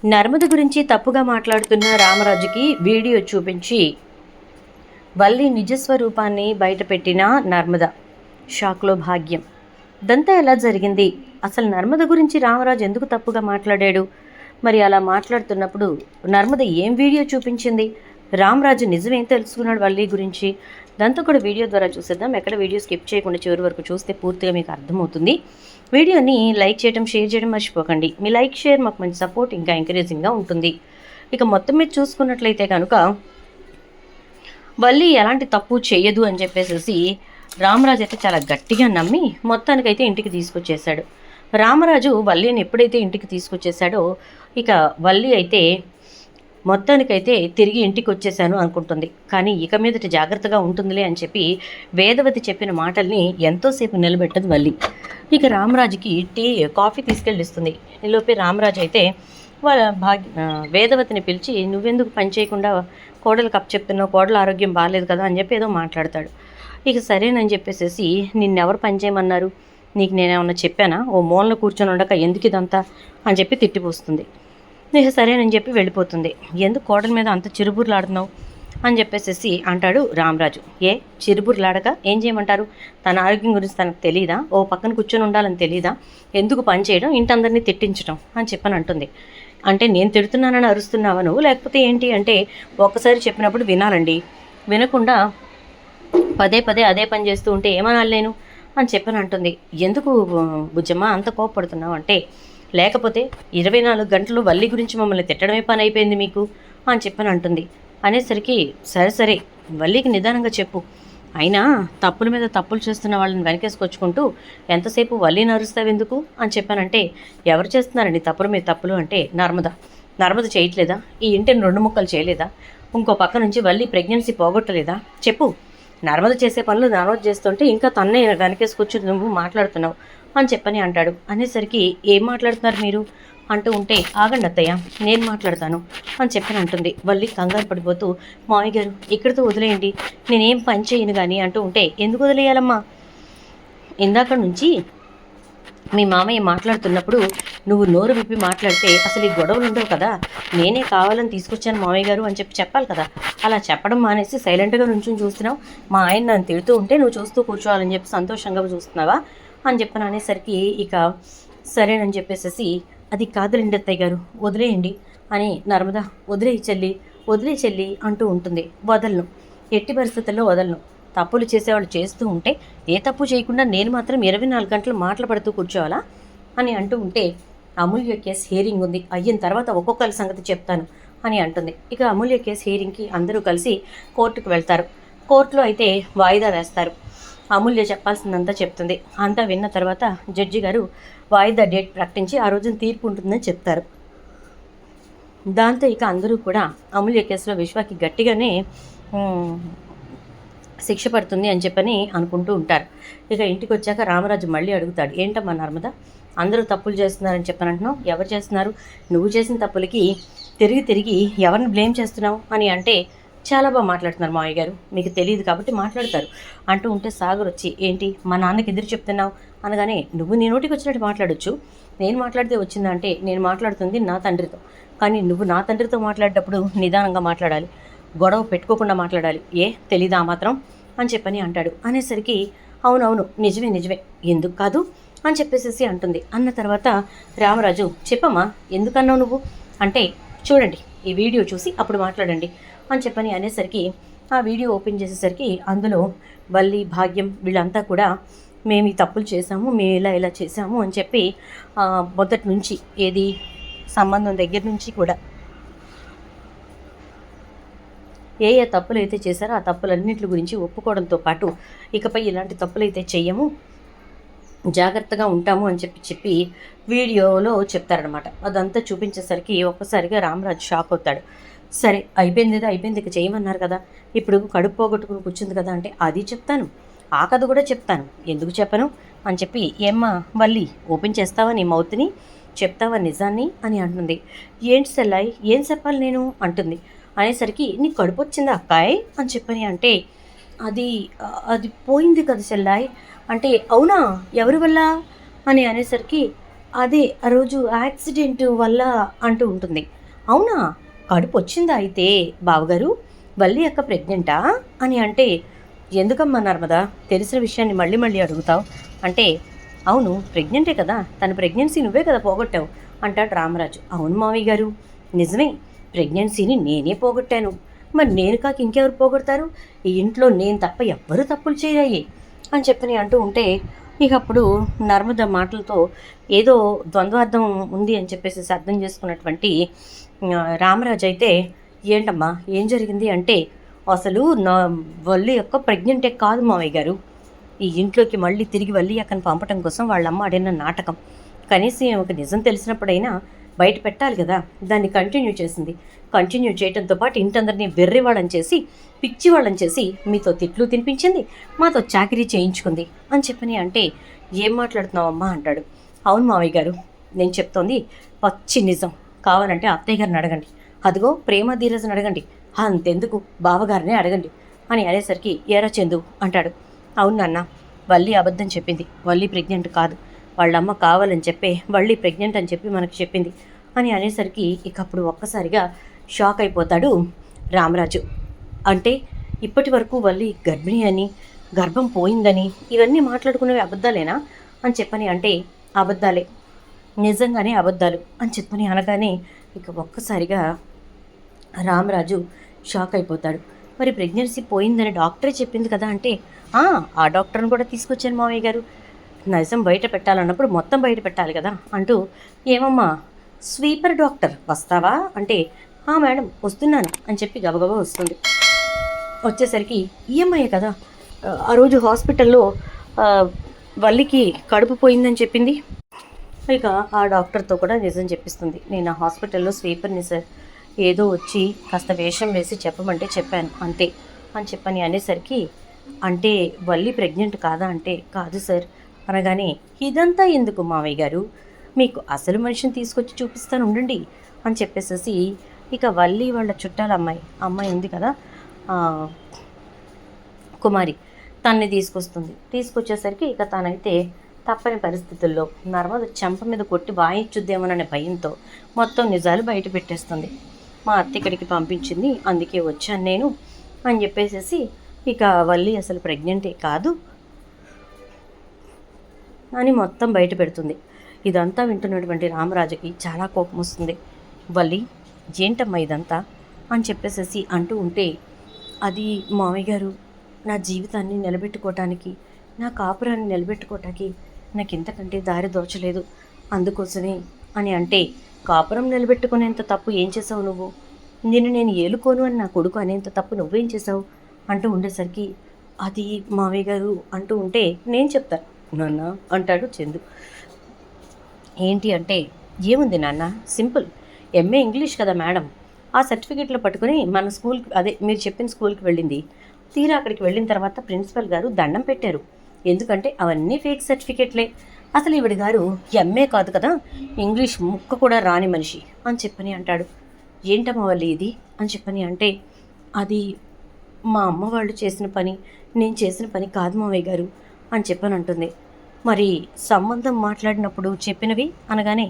నర్మద గురించి తప్పుగా మాట్లాడుతున్న రామరాజుకి వీడియో చూపించి వల్లి నిజస్వరూపాన్ని బయటపెట్టిన నర్మద. షాక్లో భాగ్యం. దంతా ఎలా జరిగింది? అసలు నర్మద గురించి రామరాజు ఎందుకు తప్పుగా మాట్లాడాడు? మరి అలా మాట్లాడుతున్నప్పుడు నర్మద ఏం వీడియో చూపించింది? రామరాజు నిజమేం తెలుసుకున్నాడు వల్లి గురించి? దాంతో కూడా వీడియో ద్వారా చూసేద్దాం. ఎక్కడ వీడియో స్కిప్ చేయకుండా చివరి వరకు చూస్తే పూర్తిగా మీకు అర్థమవుతుంది. వీడియోని లైక్ చేయడం, షేర్ చేయడం మర్చిపోకండి. మీ లైక్, షేర్ మాకు మంచి సపోర్ట్, ఇంకా ఎంకరేజింగ్గా ఉంటుంది. ఇక మొత్తం మీద చూసుకున్నట్లయితే కనుక వల్లి ఎలాంటి తప్పు చేయదు అని చెప్పేసి రామరాజు అయితే చాలా గట్టిగా నమ్మి మొత్తానికైతే ఇంటికి తీసుకొచ్చేసాడు. రామరాజు వల్లిని ఎప్పుడైతే ఇంటికి తీసుకొచ్చేసాడో ఇక వల్లి అయితే మొత్తానికైతే తిరిగి ఇంటికి వచ్చేసాను అనుకుంటుంది. కానీ ఇక మీదట జాగ్రత్తగా ఉంటుందిలే అని చెప్పి వేదవతి చెప్పిన మాటల్ని ఎంతోసేపు నిలబెట్టదు వల్లి. ఇక రామరాజుకి కాఫీ తీసుకెళ్ళిస్తుంది. ఈలోపే రామరాజు అయితే వాళ్ళ వేదవతిని పిలిచి, నువ్వెందుకు పని చేయకుండా కోడలు కప్ చెప్తున్నావు, కోడల ఆరోగ్యం బాగాలేదు కదా అని చెప్పి ఏదో మాట్లాడతాడు. ఇక సరేనని చెప్పేసి, నిన్నెవరు పని చేయమన్నారు, నీకు నేనేమన్నా చెప్పానా, ఓ మూలన కూర్చొని ఉండక ఎందుకు ఇదంతా అని చెప్పి తిట్టిపోస్తుంది. ఇక సరేనని చెప్పి వెళ్ళిపోతుంది. ఎందుకు కోడల మీద అంత చిరుబుర్లాడుతున్నావు అని చెప్పేసి అంటాడు రామరాజు. ఏ చిరుబుర్లాడక ఏం చేయమంటారు? తన ఆరోగ్యం గురించి తనకు తెలీదా? ఓ పక్కన కూర్చొని ఉండాలని తెలీదా? ఎందుకు పని చేయడం, ఇంటందరినీ తిట్టించడం అని చెప్పని అంటుంది. అంటే నేను తిడుతున్నానని అరుస్తున్నావా నువ్వు, లేకపోతే ఏంటి అంటే, ఒక్కసారి చెప్పినప్పుడు వినాలండి, వినకుండా పదే పదే అదే పని చేస్తూ ఉంటే ఏమనాలి నేను అని చెప్పని అంటుంది. ఎందుకు బుజ్జమ్మ అంత కోపడుతున్నావు అంటే, లేకపోతే 24 గంటలు వల్లి గురించి మమ్మల్ని తిట్టడమే పని అయిపోయింది మీకు అని చెప్పని అంటుంది. అనేసరికి సరే సరే వల్లికి నిదానంగా చెప్పు, అయినా తప్పుల మీద తప్పులు చేస్తున్న వాళ్ళని వెనకేసుకొచ్చుకుంటూ ఎంతసేపు వల్లిని అరుస్తావు ఎందుకు అని చెప్పానంటే, ఎవరు చేస్తున్నారండి తప్పుల మీద తప్పులు అంటే, నర్మద చేయట్లేదా? ఈ ఇంటిని 2 ముక్కలు చేయలేదా? ఇంకో పక్క నుంచి వల్లి ప్రెగ్నెన్సీ పోగొట్టలేదా? చెప్పు. నర్మద చేసే పనులు నర్మద చేస్తుంటే ఇంకా తన్నే వెనకేసుకొచ్చి నువ్వు మాట్లాడుతున్నావు అని చెప్పని అంటాడు. అనేసరికి ఏం మాట్లాడుతున్నారు మీరు అంటూ ఉంటే, ఆగండి అత్తయ్య నేను మాట్లాడతాను అని చెప్పని అంటుంది. వల్లి కంగారు పడిపోతూ, మామయ్య గారు ఇక్కడితో వదిలేయండి, నేనేం పని చేయను కానీ అంటూ ఉంటే, ఎందుకు వదిలేయాలమ్మా? ఇందాక నుంచి మీ మామయ్య మాట్లాడుతున్నప్పుడు నువ్వు నోరు విప్పి మాట్లాడితే అసలు ఈ గొడవలు ఉండవు కదా, నేనే కావాలని తీసుకొచ్చాను మామయ్య గారు అని చెప్పి చెప్పాలి కదా. అలా చెప్పడం మానేసి సైలెంట్గా నుంచుని చూస్తున్నావు. మా ఆయన నన్ను తిడుతూ ఉంటే నువ్వు చూస్తూ కూర్చోవాలని చెప్పి సంతోషంగా చూస్తున్నావా అని చెప్పని అనేసరికి ఇక సరేనని చెప్పేసి, అది కాదులేండి అత్తయ్య గారు వదిలేయండి అని నర్మద, వదిలే చెల్లి అంటూ ఉంటుంది. వదలను, ఎట్టి పరిస్థితుల్లో వదలను. తప్పులు చేసేవాళ్ళు చేస్తూ ఉంటే ఏ తప్పు చేయకుండా నేను మాత్రం 24 గంటలు మాటలు పడుతూ కూర్చోవాలా అని అంటూ ఉంటే, అమూల్య కేసు హియరింగ్ ఉంది, అయిన తర్వాత ఒక్కొక్కరి సంగతి చెప్తాను అని అంటుంది. ఇక అమూల్య కేసు హియరింగ్కి అందరూ కలిసి కోర్టుకు వెళ్తారు. కోర్టులో అయితే వాయిదా వేస్తారు. అమూల్య చెప్పాల్సిందంతా చెప్తుంది. అంతా విన్న తర్వాత జడ్జి గారు వాయిదా డేట్ ప్రకటించి ఆ రోజున తీర్పు ఉంటుందని చెప్తారు. దాంతో ఇక అందరూ కూడా అమూల్య కేసులో విశ్వాకి గట్టిగానే శిక్ష పడుతుంది అని చెప్పని అనుకుంటూ ఉంటారు. ఇక ఇంటికి వచ్చాక రామరాజు మళ్ళీ అడుగుతాడు, ఏంటమ్మా నర్మద, అందరూ తప్పులు చేస్తున్నారని చెప్పని అంటున్నావు, ఎవరు చేస్తున్నారు? నువ్వు చేసిన తప్పులకి తిరిగి ఎవరిని బ్లేమ్ చేస్తున్నావు అని అంటే, చాలా బాగా మాట్లాడుతున్నారు మావయ్య గారు, మీకు తెలియదు కాబట్టి మాట్లాడతారు అంటూ ఉంటే, సాగర్ వచ్చి, ఏంటి మా నాన్నకి ఎదురు చెప్తున్నావు అనగానే, నువ్వు నీ నోటికి వచ్చినట్టు మాట్లాడొచ్చు, నేను మాట్లాడితే వచ్చిందంటే, నేను మాట్లాడుతుంది నా తండ్రితో, కానీ నువ్వు నా తండ్రితో మాట్లాడేటప్పుడు నిదానంగా మాట్లాడాలి, గొడవ పెట్టుకోకుండా మాట్లాడాలి, తెలీదా మాత్రం అని చెప్పని అంటాడు. అనేసరికి అవునవును నిజమే ఎందుకు కాదు అని చెప్పేసి అంటుంది. అన్న తర్వాత రామరాజు, చెప్పమ్మా ఎందుకన్నావు నువ్వు అంటే, చూడండి ఈ వీడియో చూసి అప్పుడు మాట్లాడండి అని చెప్పని అనేసరికి ఆ వీడియో ఓపెన్ చేసేసరికి అందులో వల్లి, భాగ్యం వీళ్ళంతా కూడా మేము ఈ తప్పులు చేసాము, మేము ఇలా చేసాము అని చెప్పి మొదటి నుంచి ఏది సంబంధం దగ్గర నుంచి కూడా ఏ తప్పులు అయితే చేశారో ఆ తప్పులన్నింటి గురించి ఒప్పుకోవడంతో పాటు ఇకపై ఇలాంటి తప్పులు అయితే చెయ్యము, జాగ్రత్తగా ఉంటాము అని చెప్పి వీడియోలో చెప్తారనమాట. అదంతా చూపించేసరికి ఒక్కసారిగా రామరాజు షాక్ అవుతాడు. సరే అయిపోయింది ఇక చేయమన్నారు కదా, ఇప్పుడు కడుపు పోగొట్టుకుని కూర్చుంది కదా అంటే, అది చెప్తాను, ఆ కథ కూడా చెప్తాను, ఎందుకు చెప్పను అని చెప్పి, ఏమ్మా వల్లి ఓపెన్ చేస్తావా నీ మౌత్ని, చెప్తావా నిజాన్ని అని అంటుంది. ఏంటి సెల్లాయి ఏం చెప్పాలి నేను అంటుంది. అనేసరికి నీకు కడుపు వచ్చిందా అక్కాయ్ అని చెప్పని అంటే, అది పోయింది కదా సెల్లాయ్ అంటే, అవునా ఎవరి వల్ల అని అనేసరికి, అదే ఆ రోజు యాక్సిడెంట్ వల్ల అంటూ ఉంటుంది. అవునా? కడుపు వచ్చిందా అయితే బావగారు? వల్లి అక్క ప్రెగ్నెంటా అని అంటే, ఎందుకమ్మా నర్మదా తెలిసిన విషయాన్ని మళ్ళీ మళ్ళీ అడుగుతావు అంటే, అవును ప్రెగ్నెంటే కదా, తన ప్రెగ్నెన్సీ నువ్వే కదా పోగొట్టావు అంటాడు రామరాజు. అవును మావయ్య గారు, నిజమే, ప్రెగ్నెన్సీని నేనే పోగొట్టాను. మరి నేను కాక ఇంకెవరు పోగొడతారు? ఈ ఇంట్లో నేను తప్ప ఎవ్వరూ తప్పులు చేయరాయి అని చెప్పని అంటూ ఉంటే, ఇక అప్పుడు నర్మద మాటలతో ఏదో ద్వంద్వార్థం ఉంది అని చెప్పేసి అర్థం చేసుకున్నటువంటి రామరాజు అయితే, ఏంటమ్మా ఏం జరిగింది అంటే, అసలు నా వల్లి యొక్క ప్రెగ్నెంటే కాదు మావయ్య గారు, ఈ ఇంట్లోకి మళ్ళీ తిరిగి వల్లి అక్కని పంపటం కోసం వాళ్ళమ్మ ఆడిన నాటకం. కనీసం ఒక నిజం తెలిసినప్పుడైనా బయట పెట్టాలి కదా, దాన్ని కంటిన్యూ చేసింది. కంటిన్యూ చేయడంతో పాటు ఇంటందరినీ వెర్రివాళ్ళని చేసి పిచ్చివాళ్ళని చేసి మీతో తిట్లు తినిపించింది, మాతో చాకరీ చేయించుకుంది అని చెప్పని అంటే, ఏం మాట్లాడుతున్నావమ్మా అంటాడు. అవును మావయ్య గారు, నేను చెప్తోంది పచ్చి నిజం. కావాలంటే అత్తయ్య గారిని అడగండి, అదిగో ప్రేమ ధీరజని అడగండి, అంతెందుకు బావగారినే అడగండి అని అనేసరికి, ఏరా చందు అంటాడు. అవును నాన్న, వల్లి అబద్ధం చెప్పింది, వల్లి ప్రెగ్నెంట్ కాదు, వాళ్ళమ్మ కావాలని చెప్పే వల్లి ప్రెగ్నెంట్ అని చెప్పి మనకు చెప్పింది అని అనేసరికి ఇక అప్పుడు ఒక్కసారిగా షాక్ అయిపోతాడు రామరాజు. అంటే ఇప్పటి వరకు వల్లి గర్భిణి అని, గర్భం పోయిందని ఇవన్నీ మాట్లాడుకునేవి అబద్ధాలేనా అని చెప్పని అంటే, అబద్ధాలే, నిజంగానే అబద్ధాలు అని చెప్పని అనగానే ఇక ఒక్కసారిగా రామరాజు షాక్ అయిపోతాడు. మరి ప్రెగ్నెన్సీ పోయిందని డాక్టరే చెప్పింది కదా అంటే, ఆ డాక్టర్ని కూడా తీసుకొచ్చాను మావయ్య గారు, నిజం బయట పెట్టాలన్నప్పుడు మొత్తం బయట పెట్టాలి కదా అంటూ, ఏమమ్మా స్వీపర్ డాక్టర్ వస్తావా అంటే, మేడం వస్తున్నాను అని చెప్పి గబగబా వస్తుంది. వచ్చేసరికి ఈఎంఐ కదా ఆ రోజు హాస్పిటల్లో వల్లికి కడుపు పోయిందని చెప్పింది. ఇక ఆ డాక్టర్తో కూడా నిజం చెప్పిస్తుంది. నేను ఆ హాస్పిటల్లో స్వీపర్ని సార్, ఏదో వచ్చి కాస్త వేషం వేసి చెప్పమంటే చెప్పాను అంతే అని చెప్పని అనేసరికి, అంటే వల్లి ప్రెగ్నెంట్ కాదా అంటే, కాదు సార్ అనగానే, ఇదంతా ఎందుకు మావయ్య గారు, మీకు అసలు మనిషిని తీసుకొచ్చి చూపిస్తాను ఉండండి అని చెప్పేసేసి ఇక వల్లి వాళ్ళ చుట్టాల అమ్మాయి ఉంది కదా కుమారి, తన్ని తీసుకొస్తుంది. తీసుకొచ్చేసరికి ఇక తనైతే తప్పని పరిస్థితుల్లో నర్మద చెంప మీద కొట్టి వాయించుద్దేమోననే భయంతో మొత్తం నిజాలు బయట పెట్టేస్తుంది. మా అత్త ఇక్కడికి పంపించింది, అందుకే వచ్చాను నేను అని చెప్పేసేసి ఇక వల్లి అసలు ప్రెగ్నెంటే కాదు అని మొత్తం బయట పెడుతుంది. ఇదంతా వింటున్నటువంటి రామరాజుకి చాలా కోపం వస్తుంది. వల్లి ఏంటమ్మా ఇదంతా అని చెప్పేసేసి అంటూ ఉంటే, అది మామయ్య గారు, నా జీవితాన్ని నిలబెట్టుకోవటానికి, నా కాపురాన్ని నిలబెట్టుకోవటానికి నాకు ఇంతకంటే దారి దోచలేదు, అందుకోసమే అని అంటే, కాపురం నిలబెట్టుకునేంత తప్పు ఏం చేసావు నువ్వు, నిన్ను నేను ఏలుకోను అని నా కొడుకు అనేంత తప్పు నువ్వేం చేసావు అంటూ ఉండేసరికి, అది మావయ్య గారు అంటూ ఉంటే, నేను చెప్తాను నాన్న అంటాడు చందు. ఏంటి అంటే, ఏముంది నాన్న, సింపుల్, ఎంఏ ఇంగ్లీష్ కదా మేడం, ఆ సర్టిఫికెట్లో పట్టుకుని మన స్కూల్కి, అదే మీరు చెప్పిన స్కూల్కి వెళ్ళింది. తీరా అక్కడికి వెళ్ళిన తర్వాత ప్రిన్సిపల్ గారు దండం పెట్టారు, ఎందుకంటే అవన్నీ ఫేక్ సర్టిఫికెట్లే, అసలు ఈవిడ గారు ఎంఏ కాదు కదా, ఇంగ్లీష్ ముక్క కూడా రాని మనిషి అని చెప్పని అంటాడు. ఏంటమ్మా వాళ్ళు ఇది అని చెప్పని అంటే, అది మా అమ్మ వాళ్ళు చేసిన పని, నేను చేసిన పని కాదు మావయ్య గారు అని చెప్పని అంటుంది. మరి సంబంధం మాట్లాడినప్పుడు చెప్పినవి అనగానే,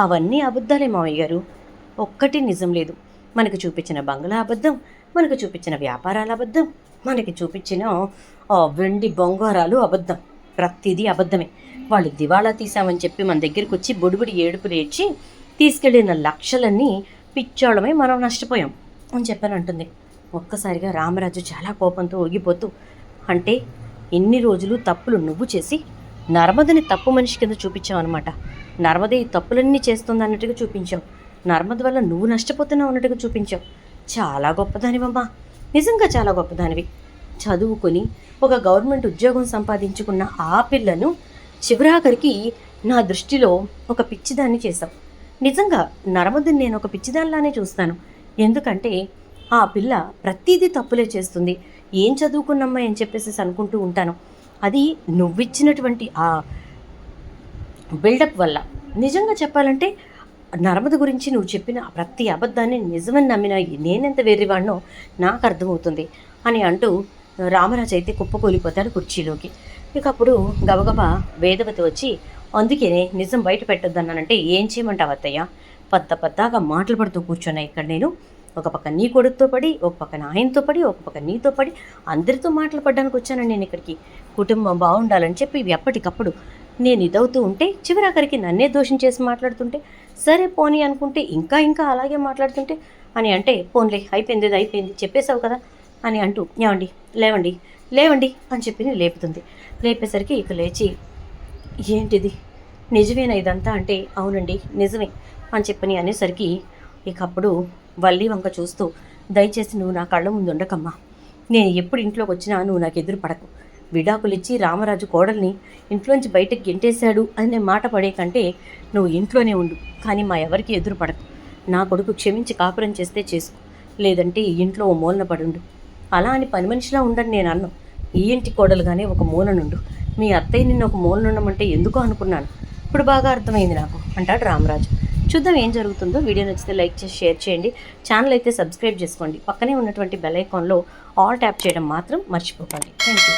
అవన్నీ అబద్ధాలే మావయ్య గారు, ఒక్కటి నిజం లేదు. మనకు చూపించిన బంగ్లా అబద్ధం, మనకు చూపించిన వ్యాపారాల అబద్ధం, మనకి చూపించిన వెండి బంగారాలు అబద్ధం, ప్రతిదీ అబద్ధమే. వాళ్ళు దివాళా తీసామని చెప్పి మన దగ్గరికి వచ్చి బొడిబుడి ఏడుపులు ఏడ్చి తీసుకెళ్ళిన లక్షలన్నీ పిచ్చోళమై మనం నష్టపోయాం అని చెప్పని అంటుంది. ఒక్కసారిగా రామరాజు చాలా కోపంతో ఊగిపోతూ, అంటే ఇన్ని రోజులు తప్పులు నువ్వు చేసి నర్మదని తప్పు మనిషి కింద చూపించావు అనమాట, నర్మద ఈ తప్పులన్నీ చేస్తుంది అన్నట్టుగా చూపించావు, నర్మద వల్ల నువ్వు నష్టపోతున్నావు అన్నట్టుగా చూపించావు. చాలా గొప్పదానివమ్మా, నిజంగా చాలా గొప్పదానివి. చదువుకొని ఒక గవర్నమెంట్ ఉద్యోగం సంపాదించుకున్న ఆ పిల్లను చివరాఖరికి నా దృష్టిలో ఒక పిచ్చిదాన్ని చేశావు. నిజంగా నర్మదని నేను ఒక పిచ్చిదానిలానే చూస్తాను, ఎందుకంటే ఆ పిల్ల ప్రతిదీ తప్పులే చేస్తుంది, ఏం చదువుకున్నమ్మా అని చెప్పేసి అనుకుంటూ ఉంటాను. అది నువ్విచ్చినటువంటి ఆ బిల్డప్ వల్ల. నిజంగా చెప్పాలంటే నర్మద గురించి నువ్వు చెప్పిన ప్రతి అబద్ధాన్ని నిజమని నమ్మిన నేనెంత వేరేవాడినో నాకు అర్థమవుతుంది అని అంటూ రామరాజు అయితే కుప్పకూలిపోతాడు కుర్చీలోకి. ఇక అప్పుడు గబగబా వేదవతి వచ్చి, అందుకనే నిజం బయట పెట్టొద్దన్నానంటే ఏం చేయమంటావు అత్తయ్య? పద్దాగా మాటలు పడుతూ కూర్చున్నా ఇక్కడ నేను. ఒక పక్క నీ కొడుకుతో పడి, ఒక పక్క ఆయనతో పడి, ఒక పక్క నీతో పడి, అందరితో మాటలు పడ్డానికి వచ్చానండి నేను ఇక్కడికి. కుటుంబం బాగుండాలని చెప్పి ఇవి ఎప్పటికప్పుడు నేను ఇదవుతూ ఉంటే చివరాఖరికి నన్నే దోషం చేసి మాట్లాడుతుంటే సరే పోనీ అనుకుంటే ఇంకా అలాగే మాట్లాడుతుంటే అని అంటే పోన్లే అయిపోయింది చెప్పేశావు కదా అని అంటూ ఏమండి లేవండి లేవండి అని చెప్పి లేపుతుంది. లేపేసరికి ఇక లేచి ఏంటిది నిజమేనా ఇదంతా అంటే అవునండి నిజమే అని చెప్పని అనేసరికి ఇక అప్పుడు వల్లి వంక చూస్తూ దయచేసి నువ్వు నా కళ్ళ ముందు ఉండకమ్మా. నేను ఎప్పుడు ఇంట్లోకి వచ్చినా నువ్వు నాకు ఎదురు పడకు. విడాకులిచ్చి రామరాజు కోడల్ని ఇంట్లోంచి బయటకు గెంటేశాడు అనే మాట పడే కంటే నువ్వు ఇంట్లోనే ఉండు, కానీ మా ఎవరికి ఎదురు పడకు. నా కొడుకు క్షమించి కాపురం చేస్తే చేసుకో, లేదంటే ఈ ఇంట్లో ఓ మూలన పడుండు. అలా అని పని మనిషిలా ఉండని నేను అన్నాను. ఈ ఇంటి కోడలుగానే ఒక మూలనుండు. మీ అత్తయ్య నిన్ను ఒక మూలనుండమంటే ఎందుకో అనుకున్నాను, ఇప్పుడు బాగా అర్థమైంది నాకు అంటాడు రామరాజు. చూద్దాం ఏం జరుగుతుందో. వీడియో నచ్చితే లైక్ చేసి షేర్ చేయండి. ఛానల్ అయితే సబ్స్క్రైబ్ చేసుకోండి. పక్కనే ఉన్నటువంటి బెల్ ఐకాన్లో ఆల్ ట్యాప్ చేయడం మాత్రం మర్చిపోకండి. Thank you.